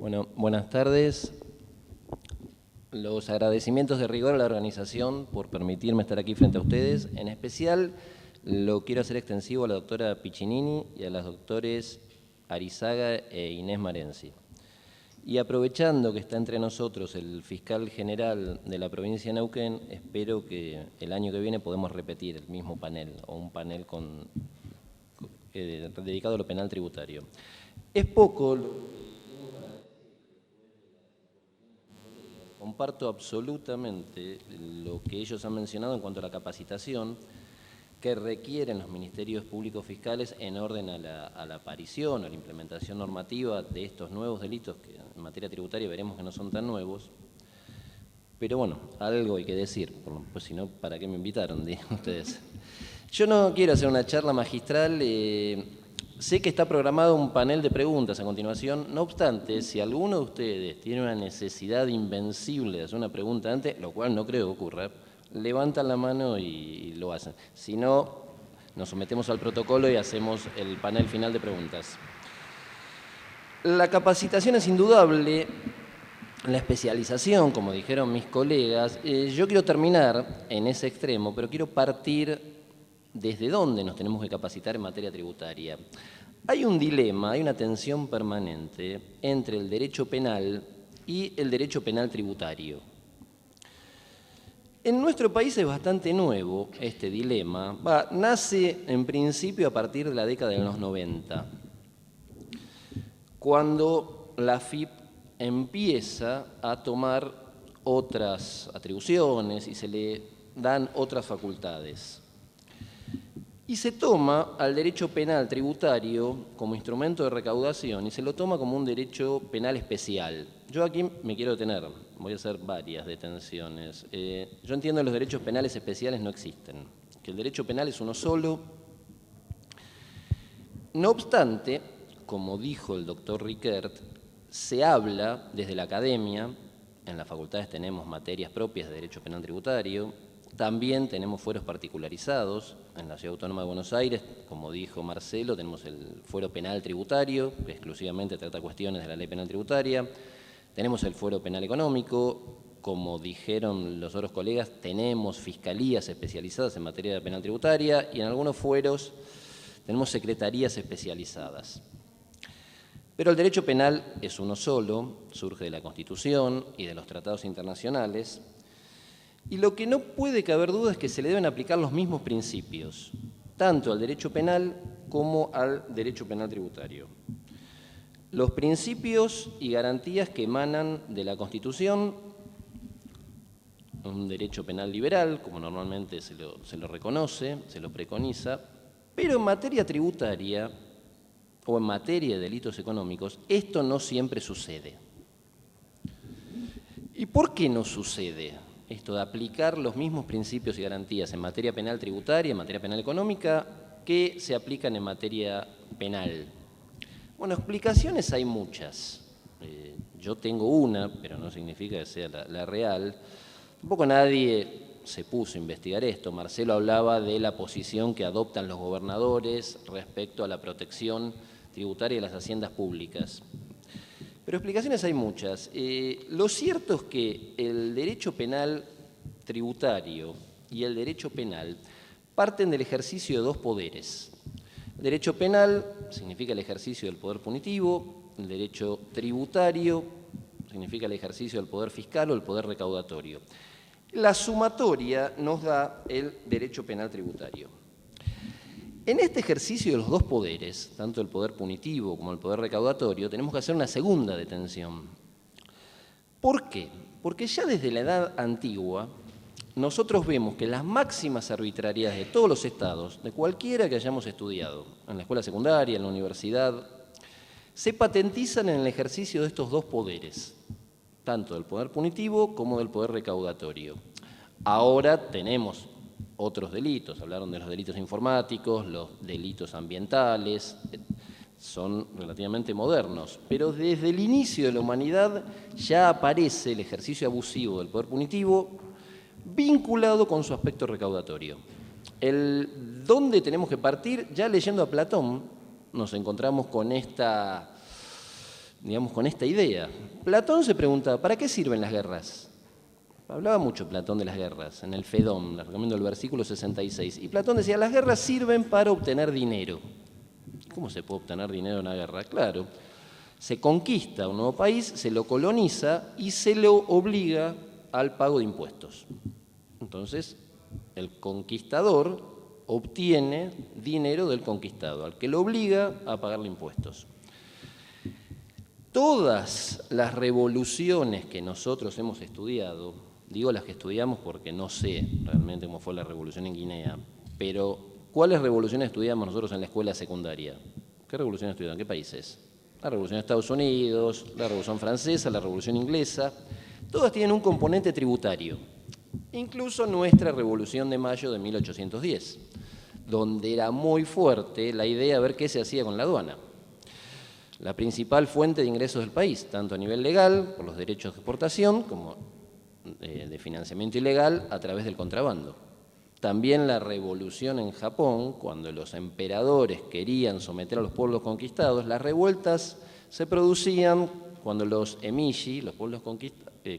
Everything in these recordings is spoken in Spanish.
Bueno, buenas tardes. Los agradecimientos de rigor a la organización por permitirme estar aquí frente a ustedes. En especial, lo quiero hacer extensivo a la doctora Piccinini y a las doctores Arizaga e Inés Marenzi. Y aprovechando que está entre nosotros el fiscal general de la provincia de Neuquén, espero que el año que viene podamos repetir el mismo panel o un panel dedicado a lo penal tributario. Es poco. Comparto absolutamente lo que ellos han mencionado en cuanto a la capacitación que requieren los ministerios públicos fiscales en orden a la aparición o la implementación normativa de estos nuevos delitos que en materia tributaria veremos que no son tan nuevos. Pero bueno, algo hay que decir, pues si no, ¿para qué me invitaron? Digan ustedes. Yo no quiero hacer una charla magistral. Sé que está programado un panel de preguntas a continuación. No obstante, si alguno de ustedes tiene una necesidad invencible de hacer una pregunta antes, lo cual no creo que ocurra, levantan la mano y lo hacen. Si no, nos sometemos al protocolo y hacemos el panel final de preguntas. La capacitación es indudable, la especialización, como dijeron mis colegas. Yo quiero terminar en ese extremo, pero quiero partir desde dónde nos tenemos que capacitar en materia tributaria. Hay un dilema, hay una tensión permanente entre el derecho penal y el derecho penal tributario. En nuestro país es bastante nuevo este dilema. Nace en principio a partir de la década de los 90, cuando la AFIP empieza a tomar otras atribuciones y se le dan otras facultades. Y se toma al derecho penal tributario como instrumento de recaudación y se lo toma como un derecho penal especial. Yo aquí me quiero detener, voy a hacer varias detenciones. Yo entiendo que los derechos penales especiales no existen, que el derecho penal es uno solo. No obstante, como dijo el doctor Riquert, se habla desde la academia, en las facultades tenemos materias propias de derecho penal tributario, también tenemos fueros particularizados. En la Ciudad Autónoma de Buenos Aires, como dijo Marcelo, tenemos el fuero penal tributario, que exclusivamente trata cuestiones de la ley penal tributaria. Tenemos el fuero penal económico, como dijeron los otros colegas, tenemos fiscalías especializadas en materia penal tributaria y en algunos fueros tenemos secretarías especializadas. Pero el derecho penal es uno solo, surge de la Constitución y de los tratados internacionales. Y lo que no puede caber duda es que se le deben aplicar los mismos principios, tanto al derecho penal como al derecho penal tributario. Los principios y garantías que emanan de la Constitución, un derecho penal liberal, como normalmente se lo reconoce, se lo preconiza, pero en materia tributaria o en materia de delitos económicos, esto no siempre sucede. ¿Y por qué no sucede? Esto de aplicar los mismos principios y garantías en materia penal tributaria, en materia penal económica, que se aplican en materia penal. Bueno, explicaciones hay muchas. Yo tengo una, pero no significa que sea la real. Tampoco nadie se puso a investigar esto. Marcelo hablaba de la posición que adoptan los gobernadores respecto a la protección tributaria de las haciendas públicas. Pero explicaciones hay muchas. Lo cierto es que el derecho penal tributario y el derecho penal parten del ejercicio de dos poderes. El derecho penal significa el ejercicio del poder punitivo, el derecho tributario significa el ejercicio del poder fiscal o el poder recaudatorio. La sumatoria nos da el derecho penal tributario. En este ejercicio de los dos poderes, tanto el poder punitivo como el poder recaudatorio, tenemos que hacer una segunda detención. ¿Por qué? Porque ya desde la edad antigua nosotros vemos que las máximas arbitrariedades de todos los estados, de cualquiera que hayamos estudiado, en la escuela secundaria, en la universidad, se patentizan en el ejercicio de estos dos poderes, tanto del poder punitivo como del poder recaudatorio. Ahora tenemos otros delitos, hablaron de los delitos informáticos, los delitos ambientales, son relativamente modernos, pero desde el inicio de la humanidad ya aparece el ejercicio abusivo del poder punitivo vinculado con su aspecto recaudatorio. ¿Dónde tenemos que partir? Ya leyendo a Platón nos encontramos con esta digamos, con esta idea. Platón se preguntaba, ¿para qué sirven las guerras? Hablaba mucho Platón de las guerras, en el Fedón, les recomiendo el versículo 66. Y Platón decía, las guerras sirven para obtener dinero. ¿Cómo se puede obtener dinero en una guerra? Claro, se conquista un nuevo país, se lo coloniza y se lo obliga al pago de impuestos. Entonces, el conquistador obtiene dinero del conquistado, al que lo obliga a pagarle impuestos. Todas las revoluciones que nosotros hemos estudiado, digo las que estudiamos porque no sé realmente cómo fue la revolución en Guinea, pero ¿cuáles revoluciones estudiamos nosotros en la escuela secundaria? ¿Qué revolución estudiamos? ¿En qué países? La revolución de Estados Unidos, la revolución francesa, la revolución inglesa, todas tienen un componente tributario, incluso nuestra revolución de mayo de 1810, donde era muy fuerte la idea de ver qué se hacía con la aduana. La principal fuente de ingresos del país, tanto a nivel legal, por los derechos de exportación, como de financiamiento ilegal a través del contrabando. También la revolución en Japón, cuando los emperadores querían someter a los pueblos conquistados, las revueltas se producían cuando los emiji, los pueblos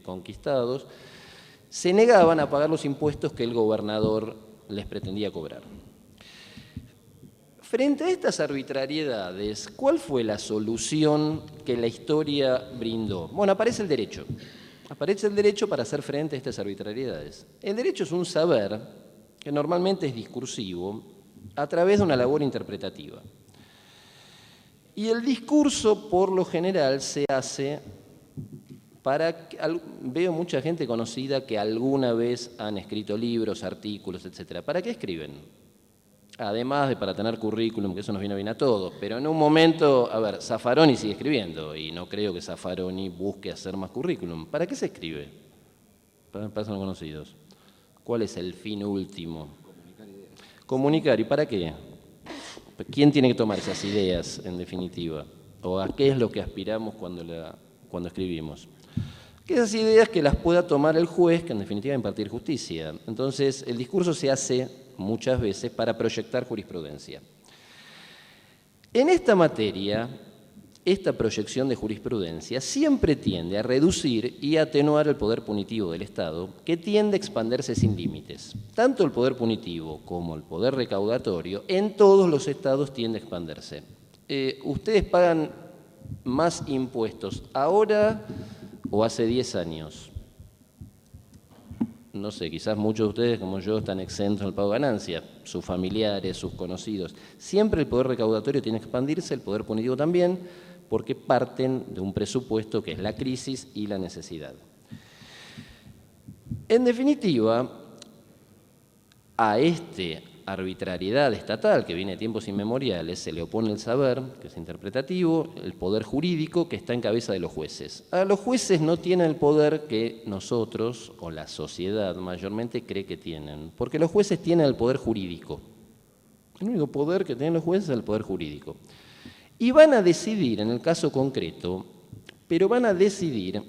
conquistados, se negaban a pagar los impuestos que el gobernador les pretendía cobrar. Frente a estas arbitrariedades, ¿cuál fue la solución que la historia brindó? Bueno, aparece el derecho. Aparece el derecho para hacer frente a estas arbitrariedades. El derecho es un saber que normalmente es discursivo a través de una labor interpretativa. Y el discurso, por lo general, se hace para... Veo mucha gente conocida que alguna vez han escrito libros, artículos, etc. ¿Para qué escriben? Además de para tener currículum, que eso nos viene bien a todos, pero en un momento, a ver, Zaffaroni sigue escribiendo y no creo que Zaffaroni busque hacer más currículum. ¿Para qué se escribe? Para personas conocidos. ¿Cuál es el fin último? Comunicar ideas. Comunicar, ¿y para qué? ¿Quién tiene que tomar esas ideas, en definitiva? ¿O a qué es lo que aspiramos cuando escribimos? Que esas ideas que las pueda tomar el juez, que en definitiva va a impartir justicia. Entonces, el discurso se hace muchas veces para proyectar jurisprudencia. En esta materia, esta proyección de jurisprudencia siempre tiende a reducir y atenuar el poder punitivo del Estado, que tiende a expandirse sin límites. Tanto el poder punitivo como el poder recaudatorio, en todos los estados tiende a expandirse. ¿Ustedes pagan más impuestos ahora o hace 10 años? No sé, quizás muchos de ustedes, como yo, están exentos del pago de ganancia, sus familiares, sus conocidos. Siempre el poder recaudatorio tiene que expandirse, el poder punitivo también, porque parten de un presupuesto que es la crisis y la necesidad. En definitiva, a esta arbitrariedad estatal que viene de tiempos inmemoriales se le opone el saber, que es interpretativo, el poder jurídico que está en cabeza de los jueces. Ahora, los jueces no tienen el poder que nosotros, o la sociedad mayormente, cree que tienen, porque los jueces tienen el poder jurídico. El único poder que tienen los jueces es el poder jurídico. Y van a decidir, en el caso concreto, pero van a decidir, en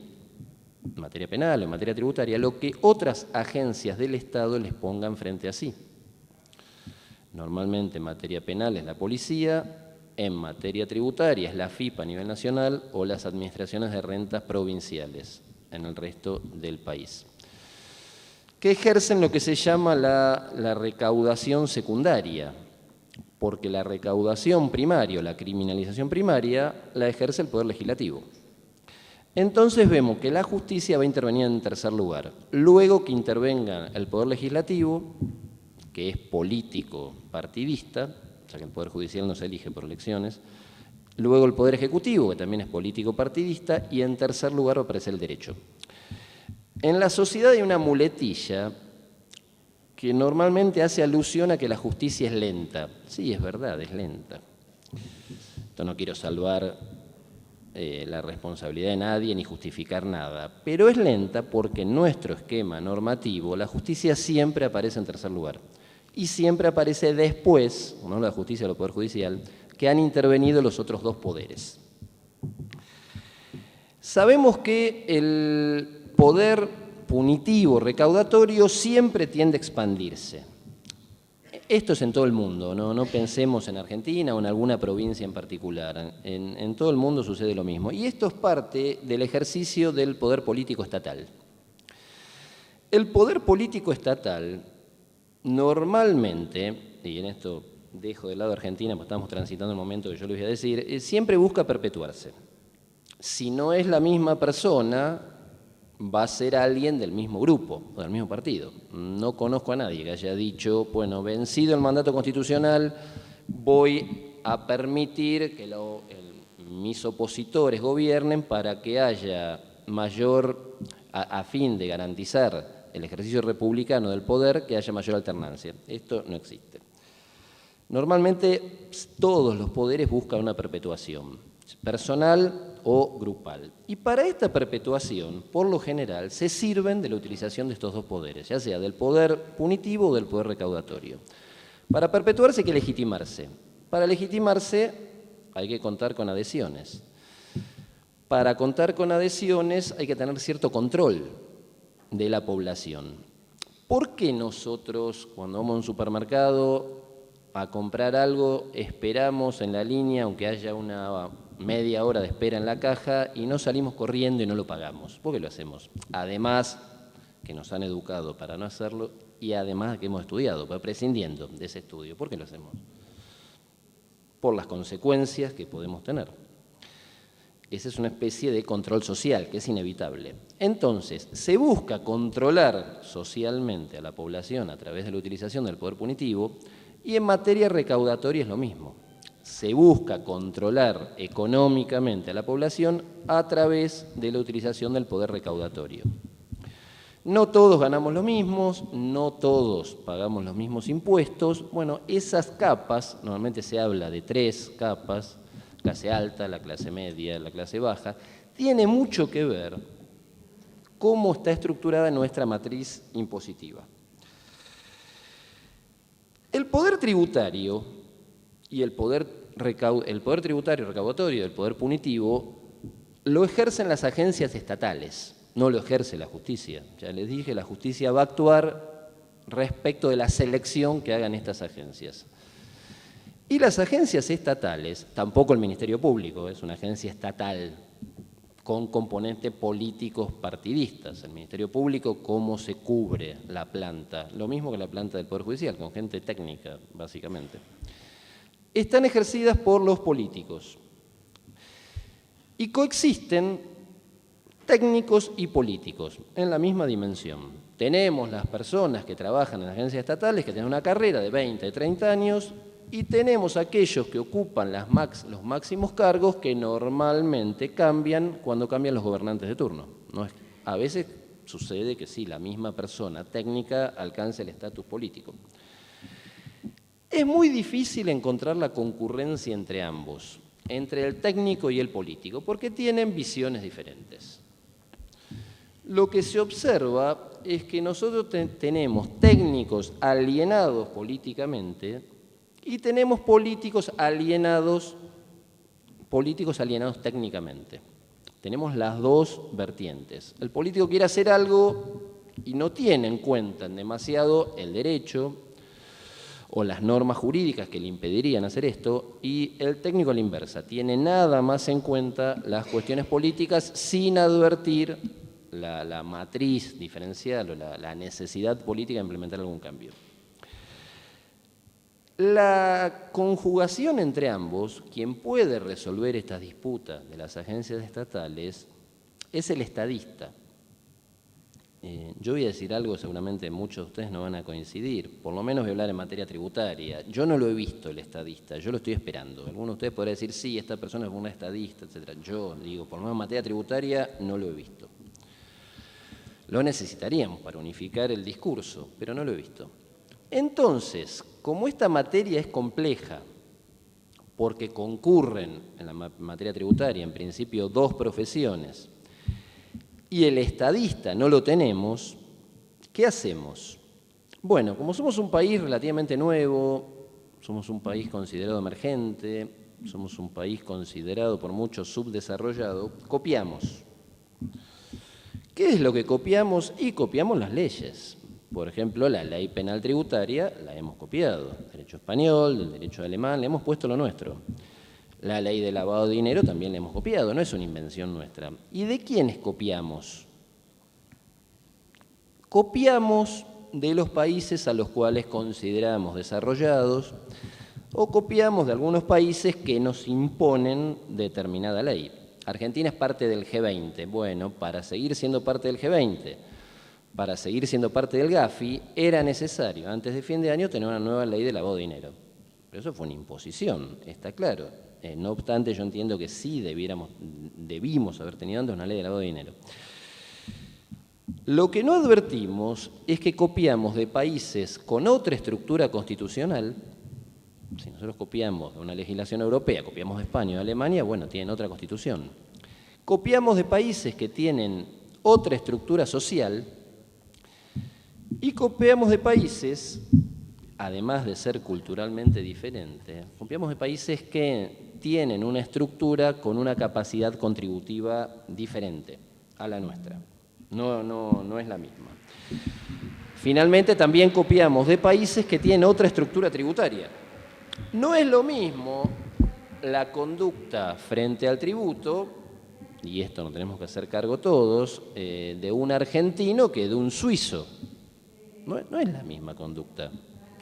materia penal o en materia tributaria, lo que otras agencias del Estado les pongan frente a sí. Normalmente en materia penal es la policía, en materia tributaria es la FIP a nivel nacional o las administraciones de rentas provinciales en el resto del país, que ejercen lo que se llama la recaudación secundaria, porque la recaudación primaria o la criminalización primaria la ejerce el Poder Legislativo. Entonces vemos que la justicia va a intervenir en tercer lugar. Luego que intervenga el Poder Legislativo, que es político partidista, o sea que el Poder Judicial no se elige por elecciones, luego el Poder Ejecutivo, que también es político partidista, y en tercer lugar va a aparecer el derecho. En la sociedad hay una muletilla que normalmente hace alusión a que la justicia es lenta. Sí, es verdad, es lenta. Esto no quiero salvar la responsabilidad de nadie ni justificar nada, pero es lenta porque en nuestro esquema normativo la justicia siempre aparece en tercer lugar y siempre aparece después, no la justicia o el Poder Judicial, que han intervenido los otros dos poderes. Sabemos que el poder punitivo, recaudatorio, siempre tiende a expandirse. Esto es en todo el mundo, no pensemos en Argentina o en alguna provincia en particular. En todo el mundo sucede lo mismo. Y esto es parte del ejercicio del poder político estatal. El poder político estatal normalmente, y en esto dejo de lado Argentina porque estamos transitando el momento que yo les voy a decir, siempre busca perpetuarse. Si no es la misma persona, va a ser alguien del mismo grupo o del mismo partido. No conozco a nadie que haya dicho, bueno, vencido el mandato constitucional, voy a permitir que mis opositores gobiernen para que haya mayor, a fin de garantizar el ejercicio republicano del poder, que haya mayor alternancia. Esto no existe. Normalmente todos los poderes buscan una perpetuación, personal o grupal. Y para esta perpetuación, por lo general, se sirven de la utilización de estos dos poderes, ya sea del poder punitivo o del poder recaudatorio. Para perpetuarse hay que legitimarse. Para legitimarse hay que contar con adhesiones. Para contar con adhesiones hay que tener cierto control de la población. ¿Por qué nosotros, cuando vamos a un supermercado a comprar algo, esperamos en la línea, aunque haya una media hora de espera en la caja, y no salimos corriendo y no lo pagamos? ¿Por qué lo hacemos? Además que nos han educado para no hacerlo y además que hemos estudiado, pero prescindiendo de ese estudio. ¿Por qué lo hacemos? Por las consecuencias que podemos tener. Esa es una especie de control social que es inevitable. Entonces, se busca controlar socialmente a la población a través de la utilización del poder punitivo, y en materia recaudatoria es lo mismo. Se busca controlar económicamente a la población a través de la utilización del poder recaudatorio. No todos ganamos lo mismo, no todos pagamos los mismos impuestos. Bueno, esas capas, normalmente se habla de 3 capas, clase alta, la clase media, la clase baja, tiene mucho que ver cómo está estructurada nuestra matriz impositiva. El poder tributario y el poder tributario recaudatorio y el poder punitivo lo ejercen las agencias estatales, no lo ejerce la justicia. Ya les dije, la justicia va a actuar respecto de la selección que hagan estas agencias. Y las agencias estatales, tampoco el Ministerio Público, es una agencia estatal con componentes políticos partidistas. El Ministerio Público, ¿cómo se cubre la planta? Lo mismo que la planta del Poder Judicial, con gente técnica, básicamente. Están ejercidas por los políticos y coexisten técnicos y políticos en la misma dimensión. Tenemos las personas que trabajan en las agencias estatales, que tienen una carrera de 20, 30 años, y tenemos aquellos que ocupan los máximos cargos que normalmente cambian cuando cambian los gobernantes de turno. A veces sucede que sí, la misma persona técnica alcanza el estatus político. Es muy difícil encontrar la concurrencia entre ambos, entre el técnico y el político, porque tienen visiones diferentes. Lo que se observa es que nosotros tenemos técnicos alienados políticamente y tenemos políticos alienados técnicamente. Tenemos las dos vertientes. El político quiere hacer algo y no tiene en cuenta demasiado el derecho o las normas jurídicas que le impedirían hacer esto, y el técnico a la inversa, tiene nada más en cuenta las cuestiones políticas sin advertir la matriz diferencial o la necesidad política de implementar algún cambio. La conjugación entre ambos, quien puede resolver estas disputas de las agencias estatales, es el estadista. Yo voy a decir algo, seguramente muchos de ustedes no van a coincidir, por lo menos voy a hablar en materia tributaria. Yo no lo he visto el estadista, yo lo estoy esperando. Algunos de ustedes podrán decir, sí, esta persona es una estadista, etc. Yo digo, por lo menos en materia tributaria no lo he visto. Lo necesitaríamos para unificar el discurso, pero no lo he visto. Entonces, como esta materia es compleja, porque concurren en la materia tributaria, en principio, 2 profesiones, y el estadista no lo tenemos, ¿qué hacemos? Bueno, como somos un país relativamente nuevo, somos un país considerado emergente, somos un país considerado por muchos subdesarrollado, copiamos. ¿Qué es lo que copiamos? Y copiamos las leyes. Por ejemplo, la ley penal tributaria la hemos copiado, del derecho español, del derecho alemán, le hemos puesto lo nuestro. La ley de lavado de dinero también la hemos copiado, no es una invención nuestra. ¿Y de quiénes copiamos? Copiamos de los países a los cuales consideramos desarrollados o copiamos de algunos países que nos imponen determinada ley. Argentina es parte del G20. Bueno, para seguir siendo parte del G20, para seguir siendo parte del GAFI, era necesario, antes de fin de año, tener una nueva ley de lavado de dinero. Pero eso fue una imposición, está claro. No obstante, yo entiendo que sí debimos haber tenido antes una ley de lavado de dinero. Lo que no advertimos es que copiamos de países con otra estructura constitucional. Si nosotros copiamos de una legislación europea, copiamos de España o de Alemania, bueno, tienen otra constitución. Copiamos de países que tienen otra estructura social y copiamos de países, además de ser culturalmente diferentes, copiamos de países que tienen una estructura con una capacidad contributiva diferente a la nuestra. No es la misma. Finalmente, también copiamos de países que tienen otra estructura tributaria. No es lo mismo la conducta frente al tributo, y esto nos tenemos que hacer cargo todos, de un argentino que de un suizo. No es la misma conducta.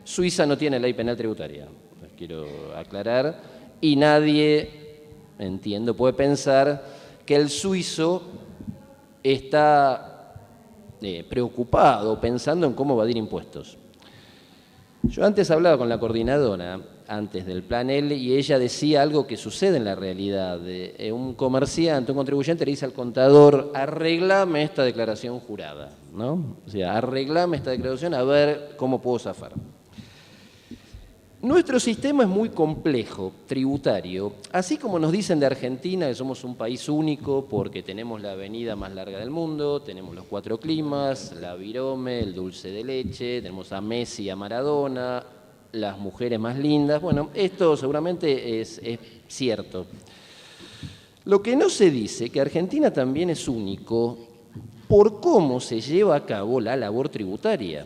Suiza no tiene ley penal tributaria, les quiero aclarar, y nadie, entiendo, puede pensar que el suizo está preocupado pensando en cómo evadir impuestos. Yo antes hablaba con la coordinadora, antes del plan L, y ella decía algo que sucede en la realidad. Un comerciante, un contribuyente le dice al contador, arreglame esta declaración jurada, ¿no? O sea, arreglame esta declaración a ver cómo puedo zafar. Nuestro sistema es muy complejo, tributario, así como nos dicen de Argentina que somos un país único porque tenemos la avenida más larga del mundo, tenemos los 4 climas, la virome, el dulce de leche, tenemos a Messi y a Maradona, las mujeres más lindas. Bueno, esto seguramente es cierto. Lo que no se dice, que Argentina también es único por cómo se lleva a cabo la labor tributaria.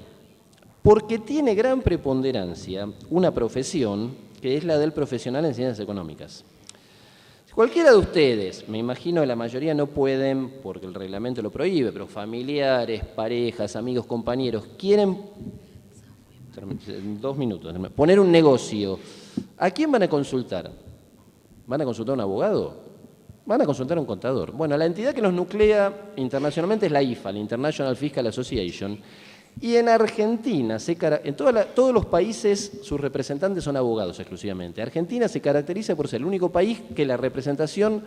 Porque tiene gran preponderancia una profesión que es la del profesional en ciencias económicas. Cualquiera de ustedes, me imagino que la mayoría no pueden, porque el reglamento lo prohíbe, pero familiares, parejas, amigos, compañeros, quieren, 2 minutos, poner un negocio. ¿A quién van a consultar? ¿Van a consultar a un abogado? Van a consultar a un contador. Bueno, la entidad que los nuclea internacionalmente es la IFA, la International Fiscal Association. Y en Argentina, en todos los países, sus representantes son abogados exclusivamente. Argentina se caracteriza por ser el único país que la representación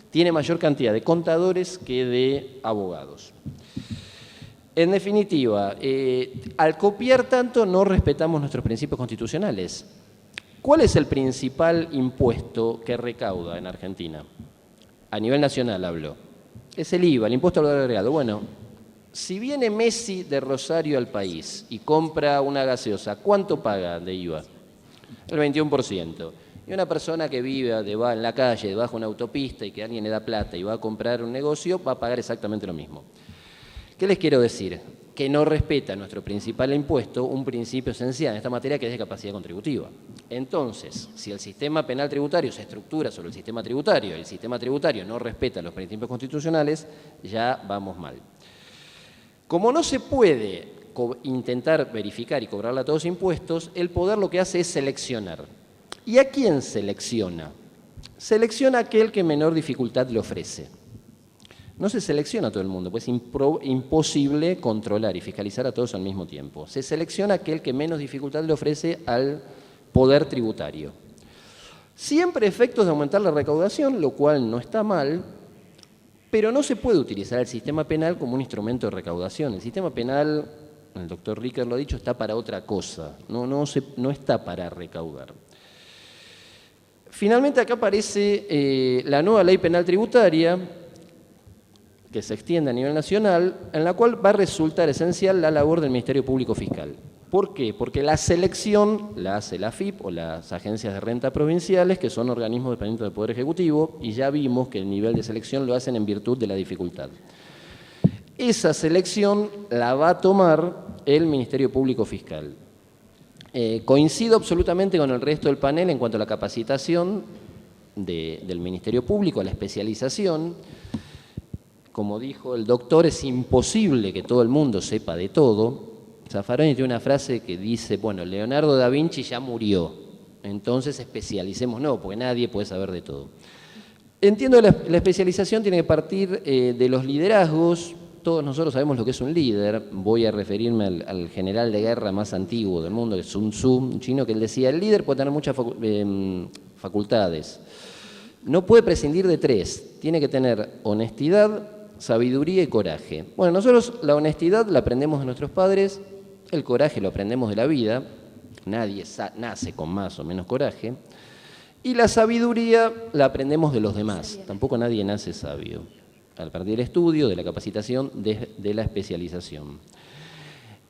tiene mayor cantidad de contadores que de abogados. En definitiva, al copiar tanto no respetamos nuestros principios constitucionales. ¿Cuál es el principal impuesto que recauda en Argentina? A nivel nacional hablo. Es el IVA, el impuesto al valor agregado. Bueno, si viene Messi de Rosario al país y compra una gaseosa, ¿cuánto paga de IVA? El 21%. Y una persona que va en la calle, debajo de una autopista y que alguien le da plata y va a comprar un negocio, va a pagar exactamente lo mismo. ¿Qué les quiero decir? Que no respeta nuestro principal impuesto un principio esencial en esta materia que es de capacidad contributiva. Entonces, si el sistema penal tributario se estructura sobre el sistema tributario no respeta los principios constitucionales, ya vamos mal. Como no se puede intentar verificar y cobrarle a todos impuestos, el poder lo que hace es seleccionar. ¿Y a quién selecciona? Selecciona a aquel que menor dificultad le ofrece. No se selecciona a todo el mundo, pues es imposible controlar y fiscalizar a todos al mismo tiempo. Se selecciona aquel que menos dificultad le ofrece al poder tributario. Siempre efectos de aumentar la recaudación, lo cual no está mal, pero no se puede utilizar el sistema penal como un instrumento de recaudación. El sistema penal, el doctor Ricker lo ha dicho, está para otra cosa, no está para recaudar. Finalmente acá aparece la nueva ley penal tributaria, que se extiende a nivel nacional, en la cual va a resultar esencial la labor del Ministerio Público Fiscal. ¿Por qué? Porque la selección la hace la AFIP o las agencias de renta provinciales, que son organismos dependientes del Poder Ejecutivo, y ya vimos que el nivel de selección lo hacen en virtud de la dificultad. Esa selección la va a tomar el Ministerio Público Fiscal. Coincido absolutamente con el resto del panel en cuanto a la capacitación del Ministerio Público, a la especialización. Como dijo el doctor, es imposible que todo el mundo sepa de todo. Zaffaroni tiene una frase que dice, bueno, Leonardo da Vinci ya murió, entonces especialicémonos, porque nadie puede saber de todo. Entiendo que la especialización tiene que partir de los liderazgos. Todos nosotros sabemos lo que es un líder. Voy a referirme al general de guerra más antiguo del mundo, que es Sun Tzu, un chino, que él decía, el líder puede tener muchas facultades. No puede prescindir de tres. Tiene que tener honestidad, sabiduría y coraje. Bueno, nosotros la honestidad la aprendemos de nuestros padres, el coraje lo aprendemos de la vida. Nadie nace con más o menos coraje. Y la sabiduría la aprendemos de los demás. Tampoco nadie nace sabio. A partir del estudio, de la capacitación, de la especialización.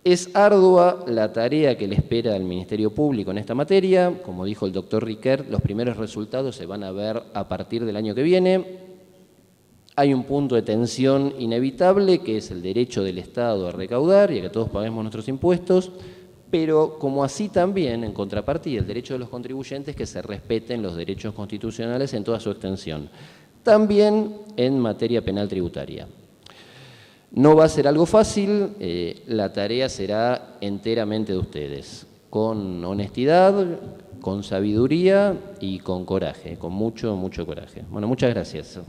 Es ardua la tarea que le espera al Ministerio Público en esta materia. Como dijo el doctor Riquer, los primeros resultados se van a ver a partir del año que viene. Hay un punto de tensión inevitable, que es el derecho del Estado a recaudar y a que todos paguemos nuestros impuestos, pero como así también, en contrapartida, el derecho de los contribuyentes que se respeten los derechos constitucionales en toda su extensión. También en materia penal tributaria. No va a ser algo fácil, la tarea será enteramente de ustedes, con honestidad, con sabiduría y con coraje, con mucho, mucho coraje. Bueno, muchas gracias.